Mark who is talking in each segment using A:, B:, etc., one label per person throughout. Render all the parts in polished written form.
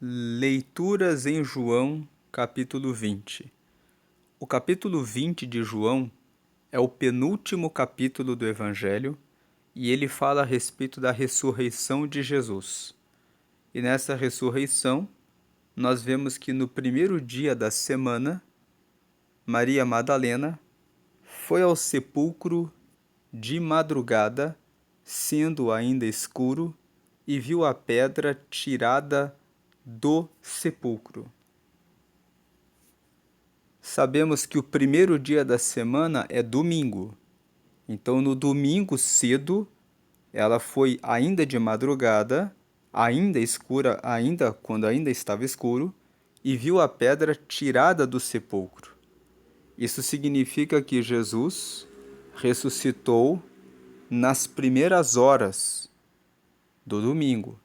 A: Leituras em João, capítulo 20. O capítulo 20 de João é o penúltimo capítulo do Evangelho e ele fala a respeito da ressurreição de Jesus. E nessa ressurreição, nós vemos que no primeiro dia da semana, Maria Madalena foi ao sepulcro de madrugada, sendo ainda escuro, e viu a pedra tirada do sepulcro. Sabemos que o primeiro dia da semana é domingo. Então, no domingo cedo, ela foi ainda de madrugada, ainda escura, quando ainda estava escuro, e viu a pedra tirada do sepulcro. Isso significa que Jesus ressuscitou nas primeiras horas do domingo.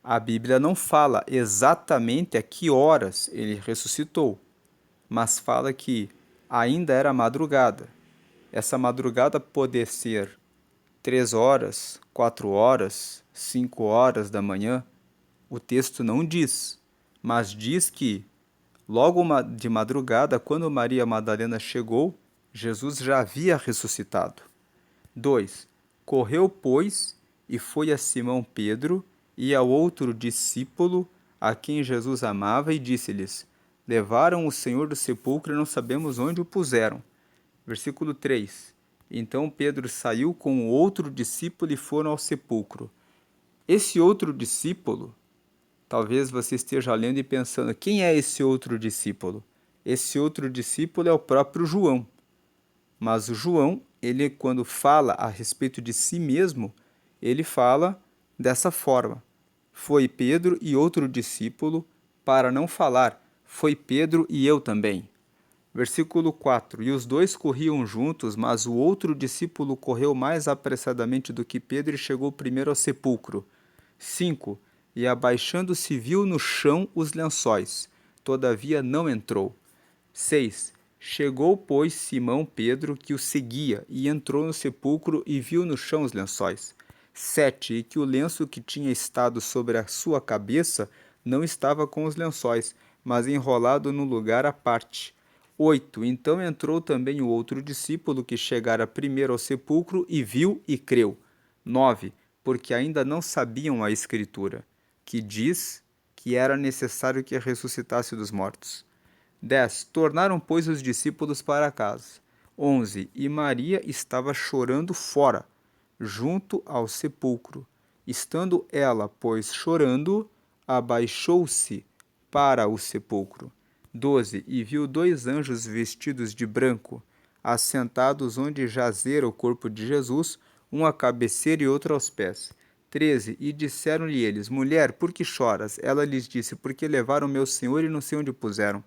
A: A Bíblia não fala exatamente a que horas ele ressuscitou, mas fala que ainda era madrugada. Essa madrugada pode ser 3 horas, 4 horas, 5 horas da manhã. O texto não diz, mas diz que logo de madrugada, quando Maria Madalena chegou, Jesus já havia ressuscitado. 2. Correu, pois, e foi a Simão Pedro e ao outro discípulo a quem Jesus amava e disse-lhes: Levaram o Senhor do sepulcro e não sabemos onde o puseram. Versículo 3. Então Pedro saiu com o outro discípulo e foram ao sepulcro. Esse outro discípulo, talvez você esteja lendo e pensando, quem é esse outro discípulo? Esse outro discípulo é o próprio João. Mas o João, ele quando fala a respeito de si mesmo, ele fala dessa forma. Foi Pedro e outro discípulo, para não falar, foi Pedro e eu também. Versículo 4. E os dois corriam juntos, mas o outro discípulo correu mais apressadamente do que Pedro e chegou primeiro ao sepulcro. 5. E abaixando-se viu no chão os lençóis, todavia não entrou. 6. Chegou, pois, Simão Pedro, que o seguia, e entrou no sepulcro e viu no chão os lençóis. 7. E que o lenço que tinha estado sobre a sua cabeça não estava com os lençóis, mas enrolado num lugar à parte. 8. Então entrou também o outro discípulo que chegara primeiro ao sepulcro e viu e creu. 9. Porque ainda não sabiam a Escritura, que diz que era necessário que ressuscitasse dos mortos. 10. Tornaram, pois, os discípulos para casa. 11. E Maria estava chorando fora, junto ao sepulcro. Estando ela, pois, chorando, abaixou-se para o sepulcro. 12. E viu 2 anjos vestidos de branco, assentados onde jazera o corpo de Jesus, um à cabeceira e outro aos pés. 13. E disseram-lhe eles: Mulher, por que choras? Ela lhes disse: Porque levaram meu Senhor e não sei onde o puseram.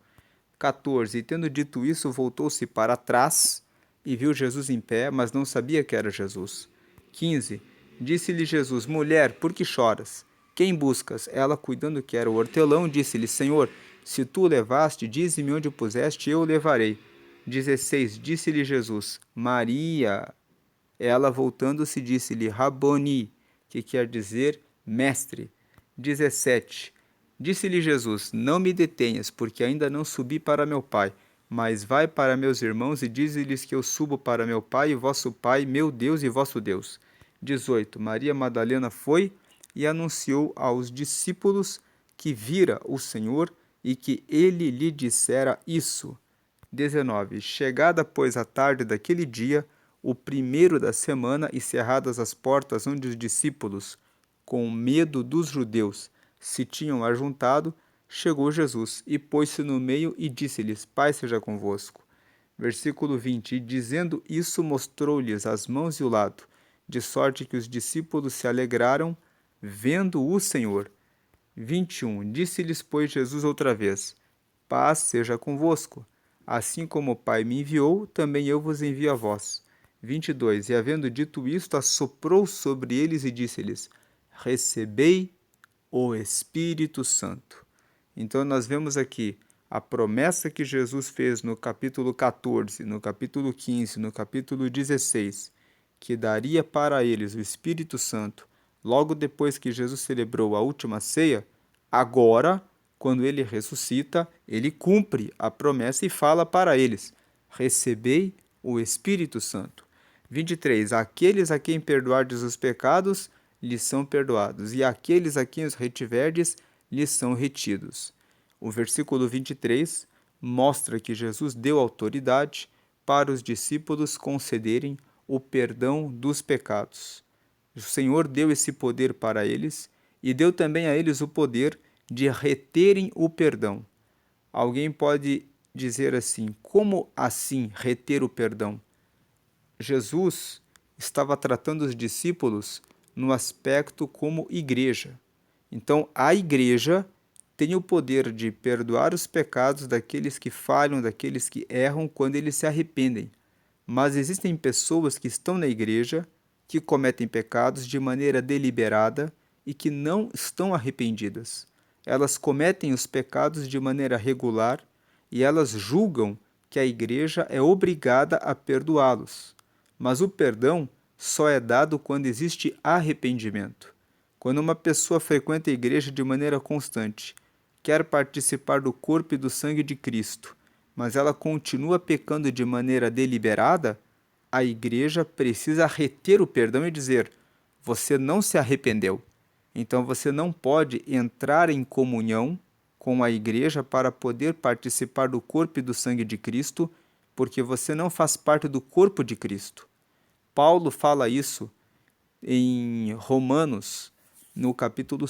A: 14. E tendo dito isso, voltou-se para trás e viu Jesus em pé, mas não sabia que era Jesus. 15. Disse-lhe Jesus: Mulher, por que choras? Quem buscas? Ela, cuidando que era o hortelão, disse-lhe: Senhor, se tu o levaste, dize-me onde o puseste, eu o levarei. 16. Disse-lhe Jesus: Maria. Ela, voltando-se, disse-lhe: Raboni, que quer dizer mestre. 17. Disse-lhe Jesus: Não me detenhas, porque ainda não subi para meu Pai, mas vai para meus irmãos e dize-lhes que eu subo para meu Pai e vosso Pai, meu Deus e vosso Deus. 18. Maria Madalena foi e anunciou aos discípulos que vira o Senhor e que ele lhe dissera isso. 19. Chegada, pois, a tarde daquele dia, o primeiro da semana, e cerradas as portas onde os discípulos, com medo dos judeus, se tinham ajuntado, chegou Jesus e pôs-se no meio e disse-lhes: Pai seja convosco. Versículo 20. E dizendo isso, mostrou-lhes as mãos e o lado, de sorte que os discípulos se alegraram, vendo o Senhor. 21. Disse-lhes, pois, Jesus outra vez: Paz seja convosco. Assim como o Pai me enviou, também eu vos envio a vós. 22. E havendo dito isto, assoprou sobre eles e disse-lhes: Recebei o Espírito Santo. Então nós vemos aqui a promessa que Jesus fez no capítulo 14, no capítulo 15, no capítulo 16, que daria para eles o Espírito Santo, logo depois que Jesus celebrou a última ceia, Agora, quando ele ressuscita, ele cumpre a promessa e fala para eles: recebei o Espírito Santo. 23. Aqueles a quem perdoardes os pecados, lhes são perdoados, e aqueles a quem os retiverdes, lhes são retidos. O versículo 23 mostra que Jesus deu autoridade para os discípulos concederem o perdão dos pecados. O Senhor deu esse poder para eles e deu também a eles o poder de reterem o perdão. Alguém pode dizer assim: como assim reter o perdão? Jesus estava tratando os discípulos no aspecto como igreja. Então, a igreja tem o poder de perdoar os pecados daqueles que falham, daqueles que erram quando eles se arrependem. Mas existem pessoas que estão na igreja, que cometem pecados de maneira deliberada e que não estão arrependidas. Elas cometem os pecados de maneira regular e elas julgam que a igreja é obrigada a perdoá-los. Mas o perdão só é dado quando existe arrependimento. Quando uma pessoa frequenta a igreja de maneira constante, quer participar do corpo e do sangue de Cristo, mas ela continua pecando de maneira deliberada, a igreja precisa reter o perdão e dizer: você não se arrependeu. Então você não pode entrar em comunhão com a igreja para poder participar do corpo e do sangue de Cristo, porque você não faz parte do corpo de Cristo. Paulo fala isso em Romanos, no capítulo,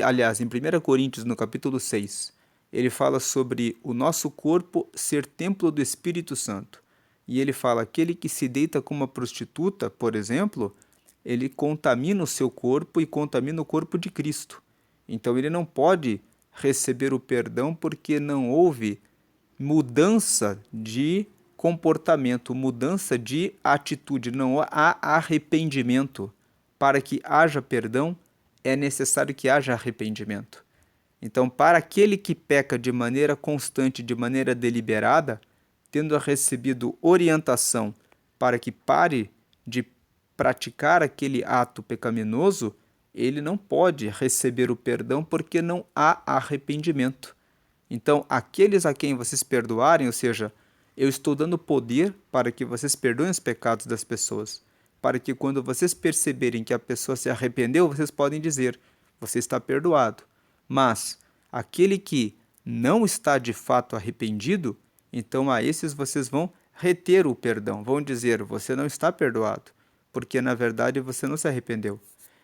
A: aliás, em 1 Coríntios, no capítulo 6. Ele fala sobre o nosso corpo ser templo do Espírito Santo. E ele fala: aquele que se deita com uma prostituta, por exemplo, ele contamina o seu corpo e contamina o corpo de Cristo. Então ele não pode receber o perdão porque não houve mudança de comportamento, mudança de atitude, não há arrependimento. Para que haja perdão, é necessário que haja arrependimento. Então, para aquele que peca de maneira constante, de maneira deliberada, tendo recebido orientação para que pare de praticar aquele ato pecaminoso, ele não pode receber o perdão porque não há arrependimento. Então, aqueles a quem vocês perdoarem, ou seja, eu estou dando poder para que vocês perdoem os pecados das pessoas, para que quando vocês perceberem que a pessoa se arrependeu, vocês podem dizer: você está perdoado. Mas aquele que não está de fato arrependido, então a esses vocês vão reter o perdão, vão dizer: você não está perdoado, porque na verdade você não se arrependeu.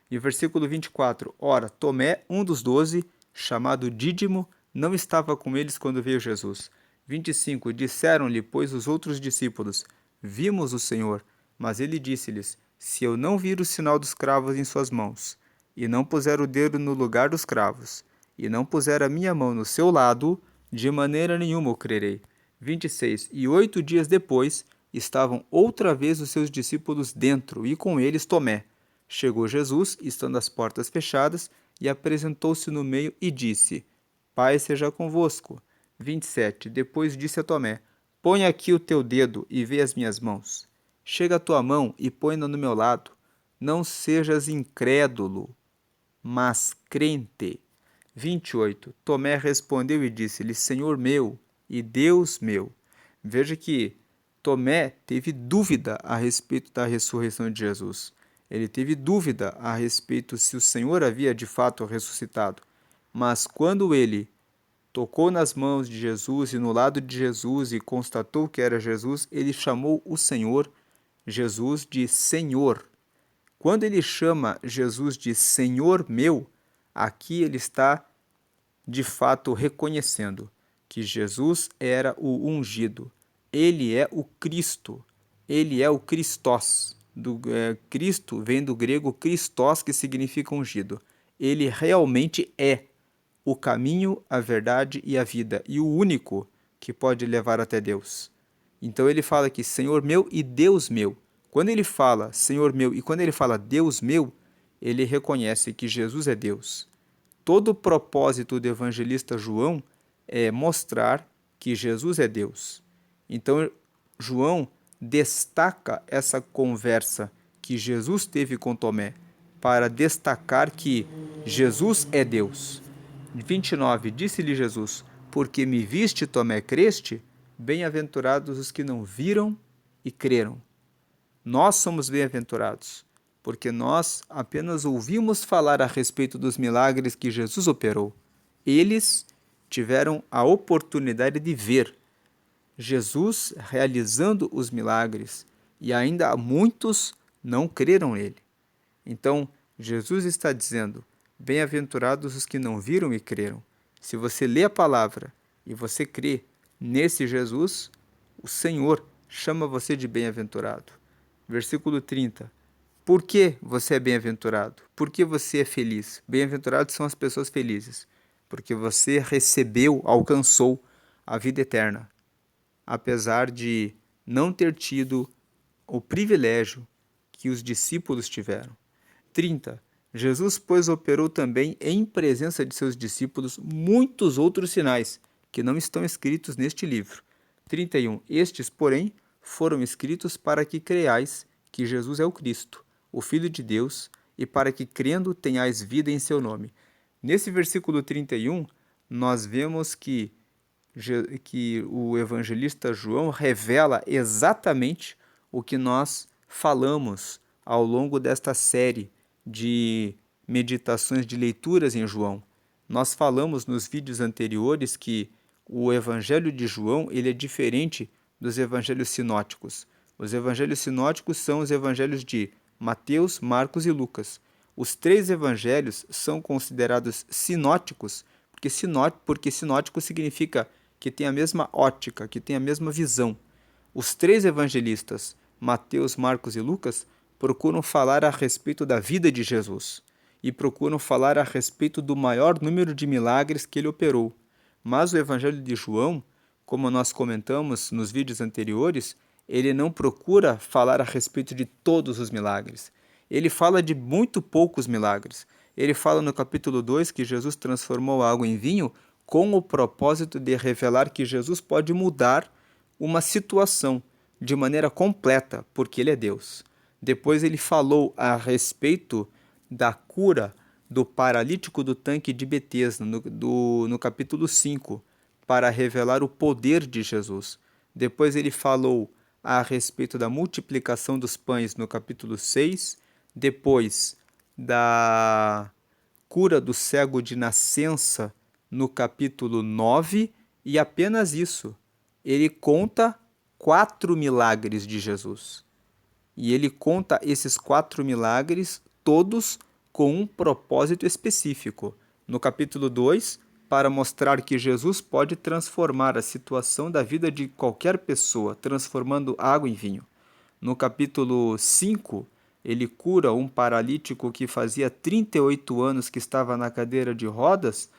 A: E o versículo 24: ora, Tomé, um dos 12, chamado Dídimo, não estava com eles quando veio Jesus. 25. Disseram-lhe, pois, os outros discípulos: vimos o Senhor. Mas ele disse-lhes: se eu não vir o sinal dos cravos em suas mãos, e não puser o dedo no lugar dos cravos, e não puser a minha mão no seu lado, de maneira nenhuma eu crerei. 26. E 8 dias depois, estavam outra vez os seus discípulos dentro, e com eles Tomé. Chegou Jesus, estando as portas fechadas, e apresentou-se no meio e disse: Pai seja convosco. 27. Depois disse a Tomé: põe aqui o teu dedo e vê as minhas mãos. Chega a tua mão e põe-na no meu lado. Não sejas incrédulo, mas crente. 28. Tomé respondeu e disse-lhe: Senhor meu e Deus meu. Veja que Tomé teve dúvida a respeito da ressurreição de Jesus. Ele teve dúvida a respeito se o Senhor havia de fato ressuscitado. Mas quando ele tocou nas mãos de Jesus e no lado de Jesus e constatou que era Jesus, ele chamou o Senhor Jesus de Senhor. Quando ele chama Jesus de Senhor meu, aqui ele está de fato reconhecendo que Jesus era o ungido. Ele é o Cristo. Ele é o Christos. Cristo vem do grego Christos, que significa ungido. Ele realmente é o caminho, a verdade e a vida, e o único que pode levar até Deus. Então ele fala aqui, Senhor meu e Deus meu. Quando ele fala Senhor meu e quando ele fala Deus meu, ele reconhece que Jesus é Deus. Todo o propósito do evangelista João é mostrar que Jesus é Deus. Então, João destaca essa conversa que Jesus teve com Tomé para destacar que Jesus é Deus. 29. Disse-lhe Jesus: porque me viste, Tomé, creste? Bem-aventurados os que não viram e creram. Nós somos bem-aventurados, porque nós apenas ouvimos falar a respeito dos milagres que Jesus operou. Eles tiveram a oportunidade de ver Jesus realizando os milagres e ainda muitos não creram nele. Então, Jesus está dizendo: bem-aventurados os que não viram e creram. Se você lê a palavra e você crê nesse Jesus, o Senhor chama você de bem-aventurado. Versículo 30. Por que você é bem-aventurado? Por que você é feliz? Bem-aventurados são as pessoas felizes, porque você recebeu, alcançou a vida eterna, apesar de não ter tido o privilégio que os discípulos tiveram. 30. Jesus, pois, operou também em presença de seus discípulos muitos outros sinais, que não estão escritos neste livro. 31. Estes, porém, foram escritos para que creiais que Jesus é o Cristo, o Filho de Deus, e para que, crendo, tenhais vida em seu nome. Nesse versículo 31, nós vemos que o evangelista João revela exatamente o que nós falamos ao longo desta série de meditações de leituras em João. Nós falamos nos vídeos anteriores que o evangelho de João ele é diferente dos evangelhos sinóticos. Os evangelhos sinóticos são os evangelhos de Mateus, Marcos e Lucas. Os três evangelhos são considerados sinóticos porque sinótico significa que tem a mesma ótica, que tem a mesma visão. Os três evangelistas, Mateus, Marcos e Lucas, procuram falar a respeito da vida de Jesus e procuram falar a respeito do maior número de milagres que ele operou. Mas o evangelho de João, como nós comentamos nos vídeos anteriores, ele não procura falar a respeito de todos os milagres. Ele fala de muito poucos milagres. Ele fala no capítulo 2 que Jesus transformou a água em vinho com o propósito de revelar que Jesus pode mudar uma situação de maneira completa, porque ele é Deus. Depois ele falou a respeito da cura do paralítico do tanque de Betesda, no capítulo 5, para revelar o poder de Jesus. Depois ele falou a respeito da multiplicação dos pães no capítulo 6, depois da cura do cego de nascença no capítulo 9, e apenas isso. Ele conta 4 milagres de Jesus. E ele conta esses 4 milagres todos com um propósito específico. No capítulo 2, para mostrar que Jesus pode transformar a situação da vida de qualquer pessoa, transformando água em vinho. No capítulo 5, ele cura um paralítico que fazia 38 anos que estava na cadeira de rodas,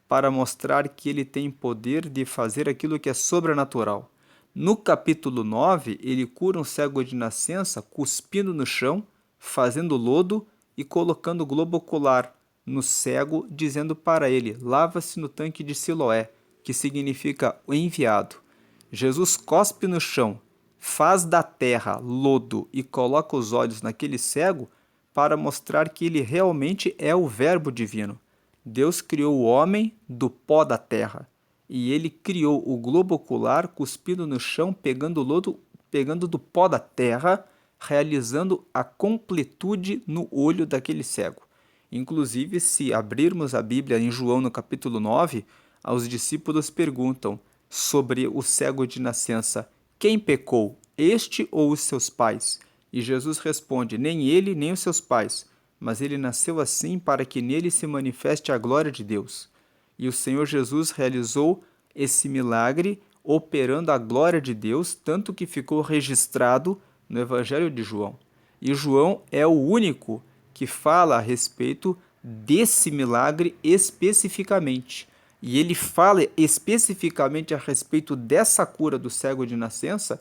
A: para mostrar que ele tem poder de fazer aquilo que é sobrenatural. No capítulo 9, ele cura um cego de nascença cuspindo no chão, fazendo lodo e colocando globo ocular no cego, dizendo para ele: lava-se no tanque de Siloé, que significa o enviado. Jesus cospe no chão, faz da terra lodo e coloca os olhos naquele cego para mostrar que ele realmente é o Verbo divino. Deus criou o homem do pó da terra. E ele criou o globo ocular cuspindo no chão, pegando lodo, pegando do pó da terra, realizando a completude no olho daquele cego. Inclusive, se abrirmos a Bíblia em João no capítulo 9, os discípulos perguntam sobre o cego de nascença: quem pecou, este ou os seus pais? E Jesus responde: nem ele, nem os seus pais, mas ele nasceu assim para que nele se manifeste a glória de Deus. E o Senhor Jesus realizou esse milagre operando a glória de Deus, tanto que ficou registrado no Evangelho de João. E João é o único que fala a respeito desse milagre especificamente. E ele fala especificamente a respeito dessa cura do cego de nascença,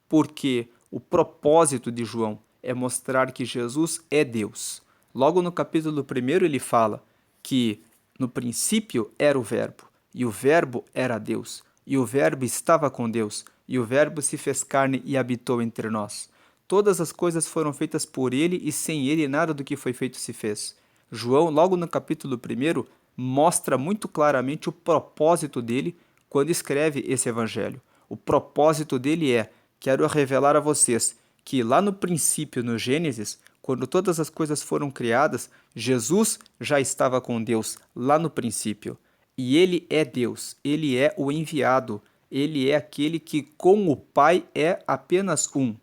A: porque o propósito de João é mostrar que Jesus é Deus. Logo no capítulo 1 ele fala que no princípio era o Verbo, e o Verbo era Deus, e o Verbo estava com Deus, e o Verbo se fez carne e habitou entre nós. Todas as coisas foram feitas por ele, e sem ele nada do que foi feito se fez. João, logo no capítulo 1, mostra muito claramente o propósito dele quando escreve esse evangelho. O propósito dele é: quero revelar a vocês que lá no princípio, no Gênesis, quando todas as coisas foram criadas, Jesus já estava com Deus lá no princípio. E ele é Deus, ele é o enviado, ele é aquele que com o Pai é apenas um.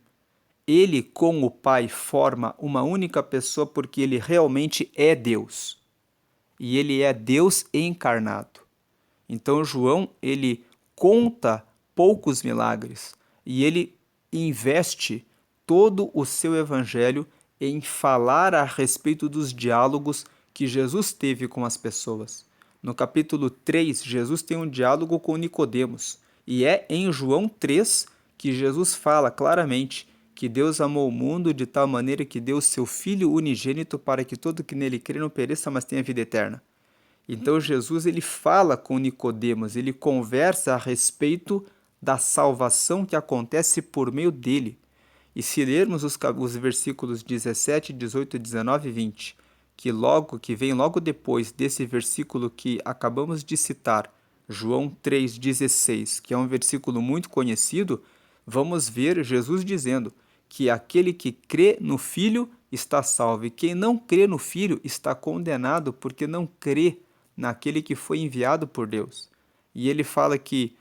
A: Ele com o Pai forma uma única pessoa porque ele realmente é Deus. E ele é Deus encarnado. Então João, ele conta poucos milagres e ele investe todo o seu evangelho em falar a respeito dos diálogos que Jesus teve com as pessoas. No capítulo 3, Jesus tem um diálogo com Nicodemos, e é em João 3 que Jesus fala claramente que Deus amou o mundo de tal maneira que deu seu Filho unigênito para que todo que nele crê não pereça, mas tenha vida eterna. Então Jesus ele fala com Nicodemos, ele conversa a respeito da salvação que acontece por meio dele. E se lermos os versículos 17, 18, 19 e 20, que vem logo depois desse versículo que acabamos de citar, João 3,16, que é um versículo muito conhecido, vamos ver Jesus dizendo que aquele que crê no Filho está salvo, e quem não crê no Filho está condenado porque não crê naquele que foi enviado por Deus. E ele fala que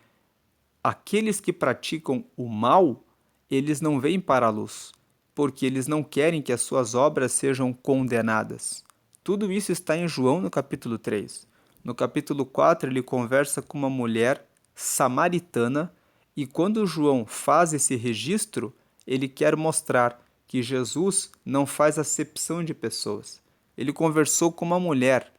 A: aqueles que praticam o mal, eles não vêm para a luz, porque eles não querem que as suas obras sejam condenadas. Tudo isso está em João no capítulo 3. No capítulo 4, ele conversa com uma mulher samaritana, e quando João faz esse registro, ele quer mostrar que Jesus não faz acepção de pessoas. Ele conversou com uma mulher.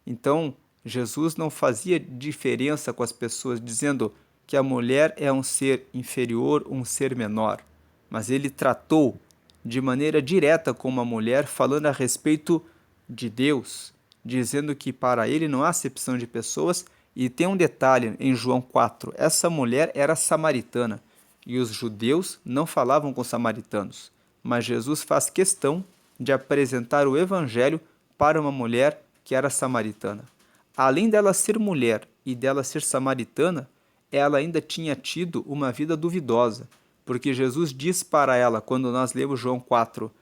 A: Então, Jesus não fazia diferença com as pessoas, dizendo que a mulher é um ser inferior, um ser menor. Mas ele tratou de maneira direta com uma mulher, falando a respeito de Deus, dizendo que para ele não há acepção de pessoas. E tem um detalhe em João 4: essa mulher era samaritana e os judeus não falavam com samaritanos. Mas Jesus faz questão de apresentar o evangelho para uma mulher que era samaritana. Além dela ser mulher e dela ser samaritana, ela ainda tinha tido uma vida duvidosa, porque Jesus diz para ela, quando nós lemos João 4,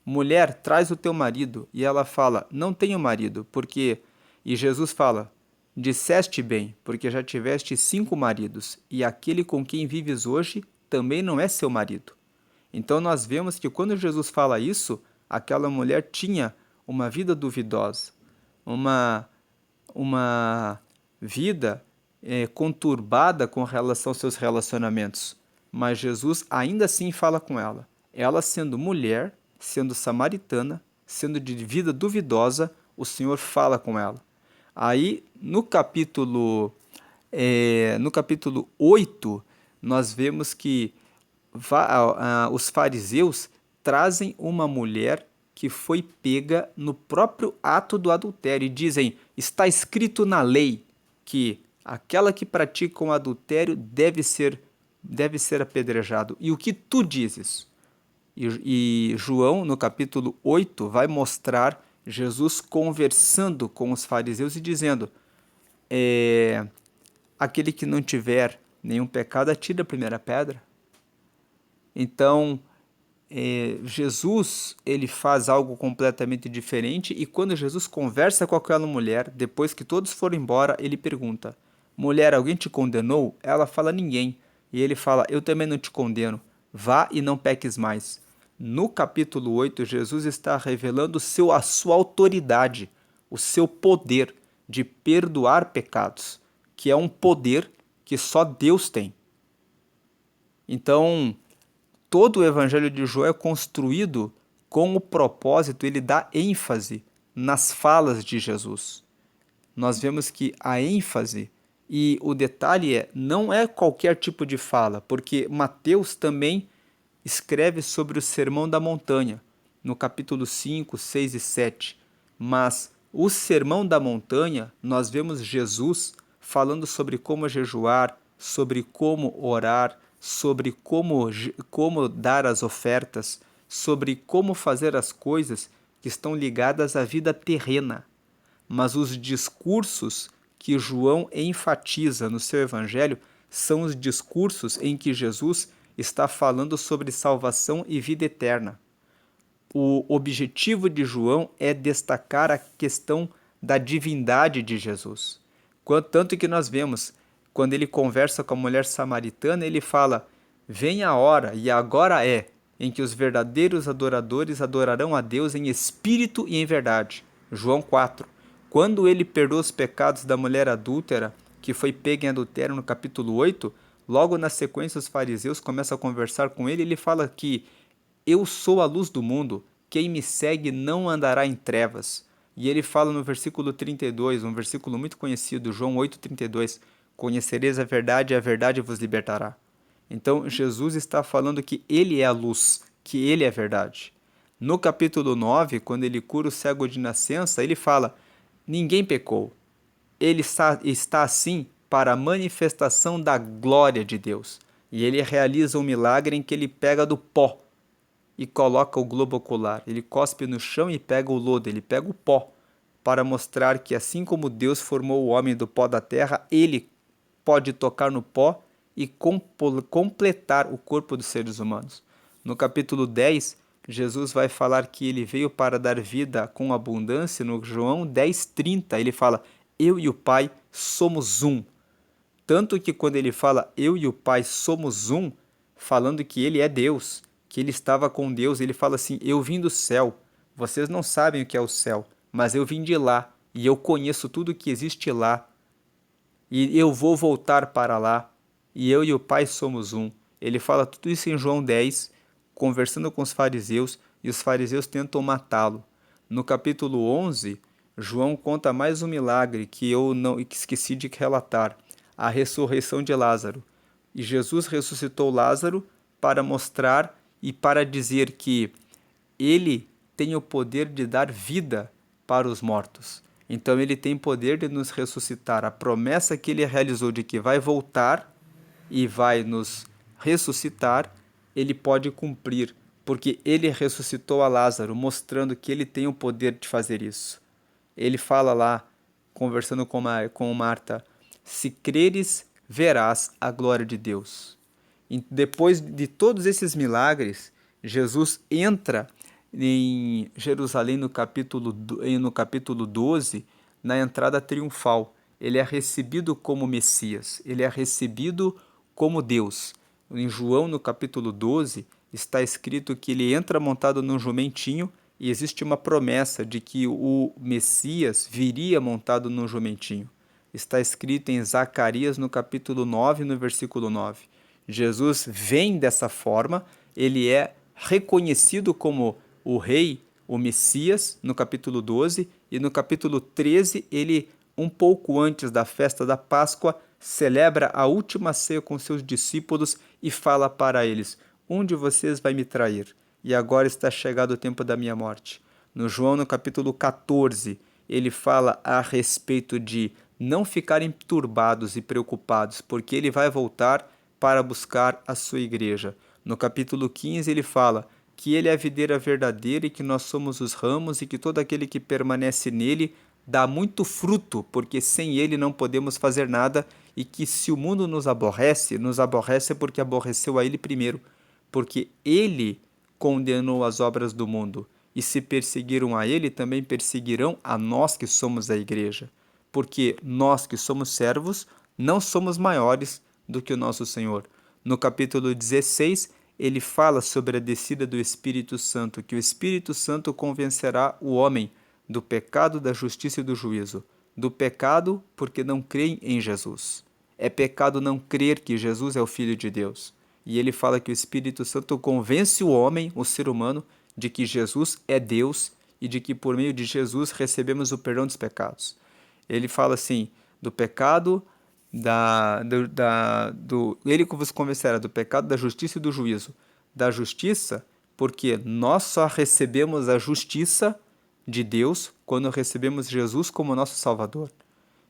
A: mulher, traz o teu marido. E ela fala, não tenho marido, porque... E Jesus fala, disseste bem, porque já tiveste 5 maridos, e aquele com quem vives hoje também não é seu marido. Então nós vemos que quando Jesus fala isso, aquela mulher tinha uma vida duvidosa, uma vida conturbada com relação aos seus relacionamentos. Mas Jesus ainda assim fala com ela. Ela sendo mulher, sendo samaritana, sendo de vida duvidosa, o Senhor fala com ela. Aí, no capítulo 8, nós vemos que os fariseus trazem uma mulher que foi pega no próprio ato do adultério e dizem, está escrito na lei que aquela que pratica um adultério deve ser apedrejado. E o que tu dizes? E João, no capítulo 8, vai mostrar Jesus conversando com os fariseus e dizendo, aquele que não tiver nenhum pecado, atire a primeira pedra. Então, Jesus ele faz algo completamente diferente, e quando Jesus conversa com aquela mulher, depois que todos foram embora, ele pergunta, mulher, alguém te condenou? Ela fala, ninguém. E ele fala, eu também não te condeno, vá e não peques mais. No capítulo 8, Jesus está revelando a sua autoridade, o seu poder de perdoar pecados, que é um poder que só Deus tem. Então, todo o evangelho de João é construído com o propósito, ele dá ênfase nas falas de Jesus. Nós vemos que a ênfase e o detalhe não é qualquer tipo de fala, porque Mateus também escreve sobre o Sermão da Montanha, no capítulo 5, 6 e 7. Mas o Sermão da Montanha, nós vemos Jesus falando sobre como jejuar, sobre como orar, sobre como dar as ofertas, sobre como fazer as coisas que estão ligadas à vida terrena. mas os discursos que João enfatiza no seu evangelho são os discursos em que Jesus está falando sobre salvação e vida eterna. O objetivo de João é destacar a questão da divindade de Jesus. Tanto que nós vemos, quando ele conversa com a mulher samaritana, ele fala: vem a hora, e agora é, em que os verdadeiros adoradores adorarão a Deus em espírito e em verdade. João 4. Quando ele perdoa os pecados da mulher adúltera, que foi pega em adultério no capítulo 8, logo na sequência os fariseus começam a conversar com ele, e ele fala que eu sou a luz do mundo, quem me segue não andará em trevas. E ele fala no versículo 32, um versículo muito conhecido, João 8,32, conhecereis a verdade e a verdade vos libertará. Então, Jesus está falando que ele é a luz, que ele é a verdade. No capítulo 9, quando ele cura o cego de nascença, ele fala: ninguém pecou. Ele está assim para a manifestação da glória de Deus. E ele realiza um milagre em que ele pega do pó e coloca o globo ocular. Ele cospe no chão e pega o lodo, ele pega o pó, para mostrar que assim como Deus formou o homem do pó da terra, ele pode tocar no pó e completar o corpo dos seres humanos. No capítulo 10, Jesus vai falar que ele veio para dar vida com abundância. No João 10,30, ele fala: eu e o Pai somos um. Tanto que quando ele fala eu e o Pai somos um, falando que ele é Deus, que ele estava com Deus, ele fala assim: eu vim do céu, vocês não sabem o que é o céu, mas eu vim de lá, e eu conheço tudo que existe lá, e eu vou voltar para lá, e eu e o Pai somos um. Ele fala tudo isso em João 10, conversando com os fariseus, e os fariseus tentam matá-lo. No capítulo 11, João conta mais um milagre que eu não esqueci de relatar: a ressurreição de Lázaro. E Jesus ressuscitou Lázaro para mostrar e para dizer que ele tem o poder de dar vida para os mortos. Então ele tem poder de nos ressuscitar. A promessa que ele realizou de que vai voltar e vai nos ressuscitar, ele pode cumprir, porque ele ressuscitou a Lázaro, mostrando que ele tem o poder de fazer isso. Ele fala lá, conversando com Marta: se creres, verás a glória de Deus. E depois de todos esses milagres, Jesus entra em Jerusalém no capítulo 12, na entrada triunfal. Ele é recebido como Messias, ele é recebido como Deus. Em João, no capítulo 12, está escrito que ele entra montado num jumentinho, e existe uma promessa de que o Messias viria montado num jumentinho. Está escrito em Zacarias, no capítulo 9, no versículo 9. Jesus vem dessa forma, ele é reconhecido como o rei, o Messias, no capítulo 12, e no capítulo 13, ele, um pouco antes da festa da Páscoa, celebra a última ceia com seus discípulos e fala para eles: um de vocês vai me trair, e agora está chegado o tempo da minha morte. No João, no capítulo 14, ele fala a respeito de não ficarem turbados e preocupados, porque ele vai voltar para buscar a sua igreja. No capítulo 15, ele fala que ele é a videira verdadeira e que nós somos os ramos, e que todo aquele que permanece nele dá muito fruto, porque sem ele não podemos fazer nada, e que se o mundo nos aborrece porque aborreceu a ele primeiro, porque ele condenou as obras do mundo, e se perseguiram a ele, também perseguirão a nós que somos a igreja, porque nós que somos servos não somos maiores do que o nosso Senhor. No capítulo 16, ele fala sobre a descida do Espírito Santo, que o Espírito Santo convencerá o homem do pecado, da justiça e do juízo. Do pecado, porque não creem em Jesus. É pecado não crer que Jesus é o Filho de Deus. E ele fala que o Espírito Santo convence o homem, o ser humano, de que Jesus é Deus e de que por meio de Jesus recebemos o perdão dos pecados. Ele fala assim, do pecado, ele vos convencerá do pecado, da justiça e do juízo. Da justiça, porque nós só recebemos a justiça de Deus quando recebemos Jesus como nosso Salvador.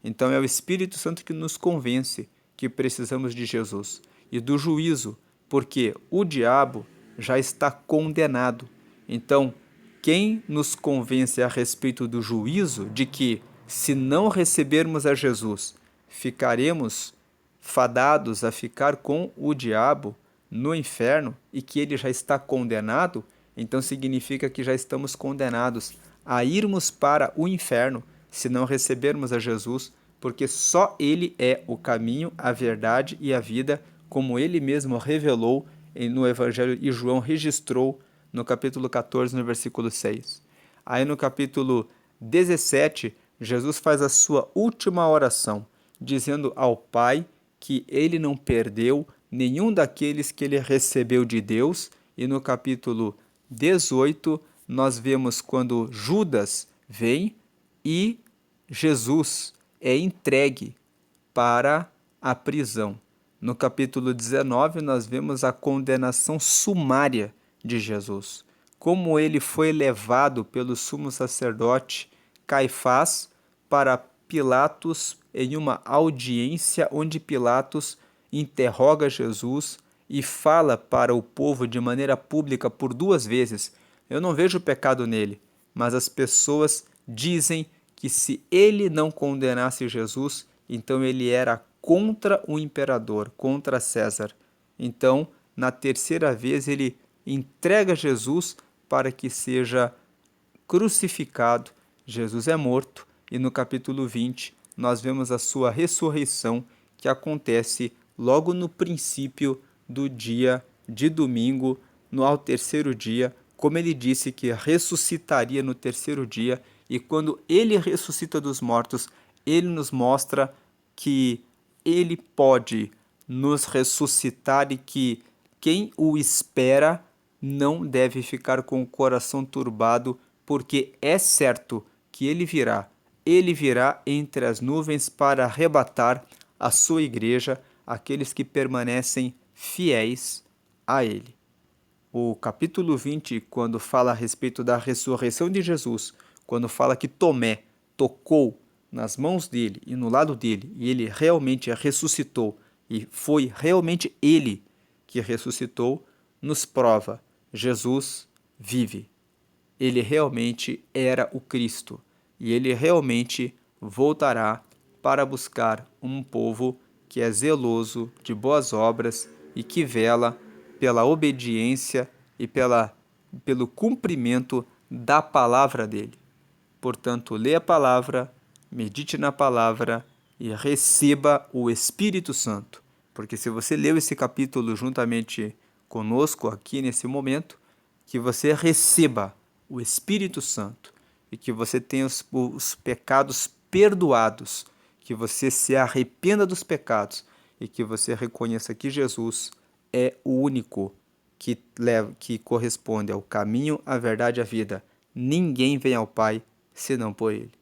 A: Então é o Espírito Santo que nos convence que precisamos de Jesus. E do juízo, porque o diabo já está condenado. Então, quem nos convence a respeito do juízo, de que Se não recebermos a Jesus, ficaremos fadados a ficar com o diabo no inferno e que ele já está condenado, então significa que já estamos condenados a irmos para o inferno se não recebermos a Jesus, porque só ele é o caminho, a verdade e a vida, como ele mesmo revelou no Evangelho e João registrou no capítulo 14, no versículo 6. Aí no capítulo 17, Jesus faz a sua última oração, dizendo ao Pai que ele não perdeu nenhum daqueles que ele recebeu de Deus. E no capítulo 18, nós vemos quando Judas vem e Jesus é entregue para a prisão. No capítulo 19, nós vemos a condenação sumária de Jesus, como ele foi levado pelo sumo sacerdote Caifás para Pilatos em uma audiência onde Pilatos interroga Jesus e fala para o povo de maneira pública por 2 vezes: eu não vejo pecado nele, mas as pessoas dizem que se ele não condenasse Jesus, então ele era contra o imperador, contra César. Então, na terceira vez, ele entrega Jesus para que seja crucificado. Jesus é morto e no capítulo 20 nós vemos a sua ressurreição, que acontece logo no princípio do dia de domingo, ao terceiro dia, como ele disse que ressuscitaria no terceiro dia, e quando ele ressuscita dos mortos, ele nos mostra que ele pode nos ressuscitar e que quem o espera não deve ficar com o coração turbado, porque é certo que ele virá. Ele virá entre as nuvens para arrebatar a sua igreja, aqueles que permanecem fiéis a ele. O capítulo 20, quando fala a respeito da ressurreição de Jesus, quando fala que Tomé tocou nas mãos dele e no lado dele, e ele realmente ressuscitou, e foi realmente ele que ressuscitou, nos prova: Jesus vive. Ele realmente era o Cristo, e ele realmente voltará para buscar um povo que é zeloso de boas obras e que vela pela obediência e pelo cumprimento da palavra dele. Portanto, lê a palavra, medite na palavra e receba o Espírito Santo. Porque se você leu esse capítulo juntamente conosco aqui nesse momento, que você receba o Espírito Santo e que você tenha os pecados perdoados, que você se arrependa dos pecados e que você reconheça que Jesus é o único que corresponde ao caminho, à verdade e à vida. Ninguém vem ao Pai senão por ele.